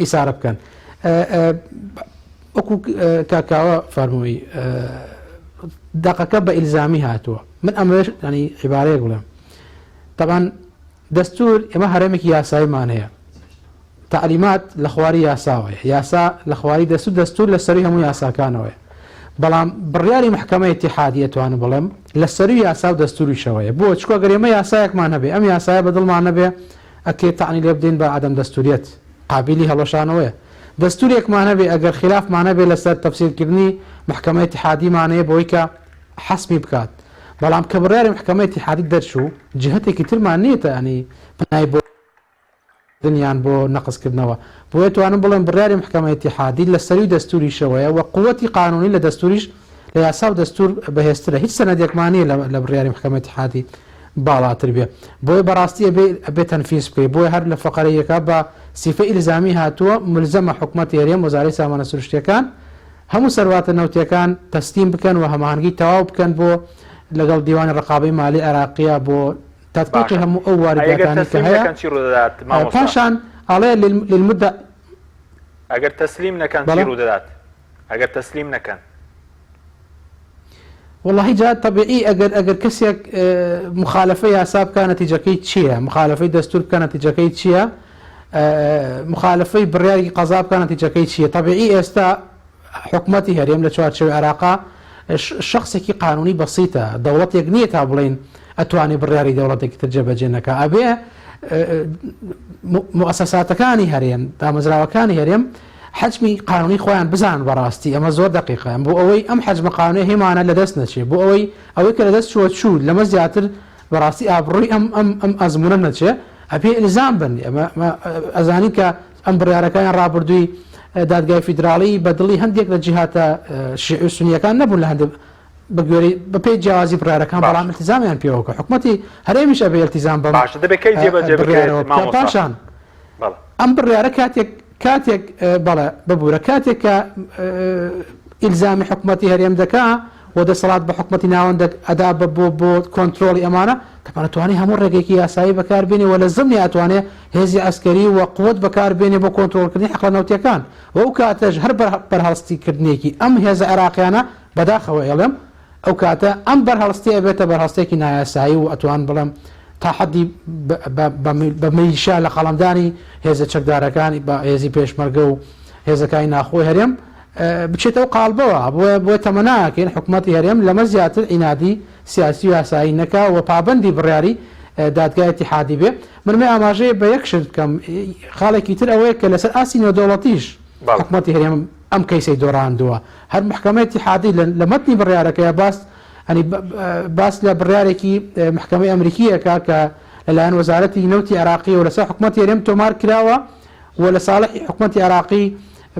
ئیسارە بکەن. وەکو کاکاوە فەرمووی دەقەکە بە ئیلزامی هاتووە. من ئەمەش ینی عیبارەیەک بڵێم. طبعاً دەستور ئێمە هەرێمێکی یاساییمان هەیە. تعلیمات لە خواری یاساوەیە. یاسا لە خواری دەستور لە سەروی هەموو یاساکانەوەیە. بەڵام بڕیاری محکەمەی ئیتیحادی ئەتوانم بڵێم لە سەروی یاسا و دەستوریشەوەیە. بۆ چکۆ گەر ئێمە یاسایەکمان هەبێ ئەم یاسایە بەدڵمان نەبێ ئەکێ تاعنی لێ بدەین بە عەدەم دەستوریەت قابلی هەڵەشانەوەیە. دەستورێکمان هەبێ ئەگەر خلافمان هەبێ لەسەر تەفسیرکردنی محکەمەی ئیتیحادیمانەیە بۆی کە حەسمی بکات. بەڵام کە بڕیاری محکەمەی ئیتیحادی دەرچوو جهتێکی ترمان نییە ینی پنای بۆ دنیان بۆ نەقصکردنەوە. بۆیە توانم بڵێم بڕیاری محکەمەی ئیتیحادی لە سەروی دەستوریشەوەیە و قووەتی قانونی لە دەستوریش لە یاسا و دەستور بەهێزترە. هیچ سەنەدێکمانیە لە بڕیاری محکەمەی ئیتیحادی باڵاتر بێ. بۆیە بەڕاستی ئەبێ تەنفیز بکەی. بۆیە هەر لە فەقەرەیەکە بە سیفە ئیلزامی هاتووە ملزەمە حکومەتی هەرێم وەزارەی سامانە سروشتیەکان هەموو سەرواتە نەوتیەکان تەسلیم بکەن و هەماهەنگی تەواو بکەن بۆ لەگەڵ دیوانی ڕقابەی مالی عێراقیە بۆ تطبیقی هەموو ئەو واردەکانی کە هەیە. پاشان ئەڵێ للمدە ئەگەر تەسلیم نەکەن چی ڕوو دەدات؟ ئەگەر تەسلیم نەکەن والله جات طبيعي اگر كسيك مخالفه ياسا بكان نتيجەکەی چییە؟ مخالفەی دەستور بکە نتیجەکەی چییە؟ مخالفەی بڕیاری قەزا بکە نتیجەکەی چییە؟ طبيعي ئێستا حکومەتی هەرێم لە چوارچێوەی عێراقا شخصێکی قانونی بەسیتە. دەوڵەتێک نییە تا بڵێن ئەتوانێ بڕیاری دەوڵەتێکی تر جێبەجێ نەکا. ئەبێ مؤسساتەکانی هەرێم دامەزراوەکانی هەرێم حجمی قانونی خۆیان بزان بەڕاستی ئەمە زۆر دقیقە بۆ ئەوەی ئەم حجمە قانونی هێمانە لەدەست نەچێ بۆ ئەوەی کە لەدەست چوە لەمە زیاتر بەڕاستی ئابڕووی ئەم ئەزمونە نەچێ ئەبێ ئیلزام بن. ئەزانی کە ئەم بڕیارەکان ڕابردووی دادگای فیدراڵی بەدڵی هەندێک لە جیهاتە شیعی و سونیەکان نەبوون لە هەندێک بەگوێری بەپێی جیاوازی بڕیارەکان بەڵام التیزامیان پێوەکە حکومەتی هەرێمیش ئەبێ التیزام بن. پاشان ئەم بڕیارە کاتێک بەڵێ ببوورە کاتێک کە ئیلزامی حکومەتی هەرێم دەکا و دەسەڵات بە حکومەتی ناوەندە ئەدا بۆ کۆنتترۆلی ئەمانە دەتوانێت هەموو ڕێگەیەکی یاسایی بەکاربێنێ و لە زمانی ئەتوانێت هێزی ئەسکەری و قوت بەکاربێنێ بۆ کۆنتترۆلکردنی حەقڵە نەوتیەکان و ئەو کاتەش هەر بەرهەڵستیکردنێکی ئەم هێزە عێراقیانە بەداخەوە ئێڵم ئەو کاتە ئەم بەرهەڵستی ئەبێتە بەرهەڵستێکی نایاسایی و ئەتوان بڵێم تا حدی بە میلیشا لە قەڵەمدانی هێزە چەکدارەکانی بە هێزی پێشمەرگە و هێزەکانی ناخۆی هەرێم بچێتەوە قالبەوە بۆ تەمەناکەین حکومەتی هەرێم لەمە زیاتر ئینادی سیاسی و یاسایی نەکا و پابەندی بڕیاری دادگای ئیتیحادی بێ. من ئاماژەیە بە یەک شت بکەم خاڵێکی تر ئەوەیە کە لەسەر ئاسی نێودەوڵەتیش حکومەتی هەرێم ئەم کەیسەی دۆڕاندووە هەر محکەمەی ئیتیحادی لە مەتنی بڕیارەکەیە باس لە بڕیارێکی محکەمەی ئەمریکیەکە کە لەلایەن وەزارەتی نەوتی عێراقی و لەسەر حکومەتی هەرێم تۆمار کراوە و لە ساڵحی حکومەتی عێراقی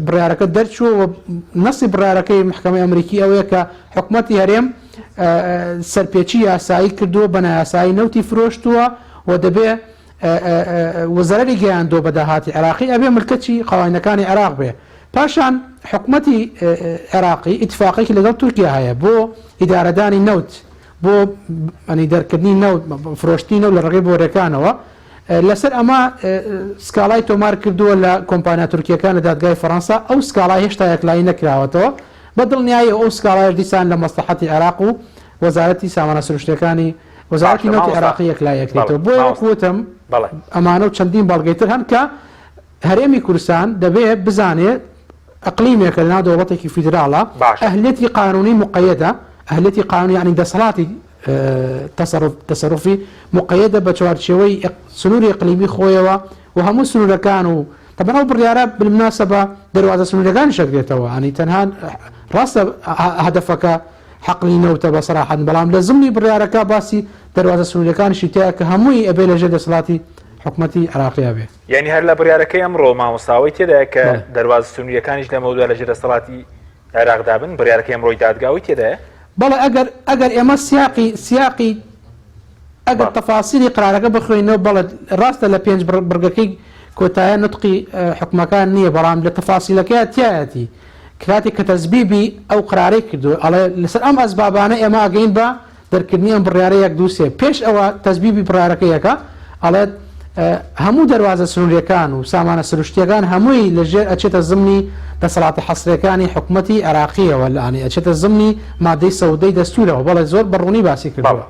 بڕیارەکە دەرچووە و نەسی بڕیارەکەی محکەمەی ئەمریکی ئەوەیە کە حکومەتی هەرێم سەرپێچی یاسایی کردووە بە نایاسایی نەوتی فرۆشتووە و دەبێ وەزارەتی گەیاندۆ بە داهاتی عێراقی ئەبێ ملکەتی قەوانینەکانی عێراق بێ. پاشان حکومەتی عێراقی ئیتفاقێکی لەگەڵ تورکیا هەیە بۆ ئیدارەدانی نەوت بۆ ئەنی دەرکردنی نەوت فرۆشتی نەوت لە ڕێگەی بۆرەکانەوە لەسەر ئەمە سکاڵای تۆمار کردووە لە کۆمپانیا تورکیەکان لە دادگای فەڕەنسا ئەو سکاڵای هێشتا یەکلایی نەکراوەتەوە بەدڵنیایی ئەو سکاڵای دیسان لە مەسلحەتی عێراق و وەزارەتی سامانە سروشتیەکانی وەزارەتی نەوتی عێراقی یەکلای یەکرێتەوە. بۆ وەکوتم ئەمانە و چەندین بەڵگەیتر هەن کە هەرێمی کوردستان دەبێت بزانێت ئەقلیمێکە لەناو دەوڵەتێکی فیدراڵە ئەهلیەتی قانونی مقەیەدە ئەهلیەتی قانونی یعنی دەسەڵاتی تەسەڕوفی مقەیەدە بە چوارچێوەی سنووری ئەقلیمی خۆیەوە و هەموو سنوورەکان و طبعا ئەو بڕیارە بالمناسبە دەروازە سنوورەکانی شەکرێتەوە ئەنی تەنها ڕاستە هەدەفەکە حەقلی نەوتە بە سەراحەت بەڵام لە زمانی بڕیارەکە باسی دەروازە سنوورەکانیشی تایە کە هەمووی ئەبێ لەژێر دەسەڵاتی حکومەتی عێراقیا بێ. یعنی هەر لە بڕیارەکەی ئەمڕۆ مامۆستاوی تێدایە کە دەروازە سنووریەکانیش لە مەودووە لەژێر دەسەڵاتی عێراقدا بن بڕیارەکەی ئەمڕۆی دادگاوی تێدایە؟ بەڵێ ئەگەر ئێمە سیاقی ئەگەر تەفاسیری قرارەکە بخوێنەوە بەڵێ ڕاستە لە پێنج بڕگەکەی کۆتایە نوتقی حکومەکان نییە بەڵام لە تەفاسیلەکەی تایەتی کاتێک کە تەزبیبی ئەو قرارەی کردو ئەڵێ لەسەر ئەم ئەسبابانە ئێمە ئەگەین بە دەرکردنی ئەم بڕیارە یەک دووسێ پێش ئەوە تەزبیبی بڕیارەکەیەکە ئەڵێت هەموو دەواازە سنووریەکان و سامانە سروشتیەکان هەمووی لەژێر ئەچێتە زمنی دەسەڵاتی حەسرەکانی حکوومەتی عێراقیەوە لەانی ئەچێتە زمنی مادەی سەودەی دەستورەوە بەڵێ زۆر بەڕوونی باسی کردەوە.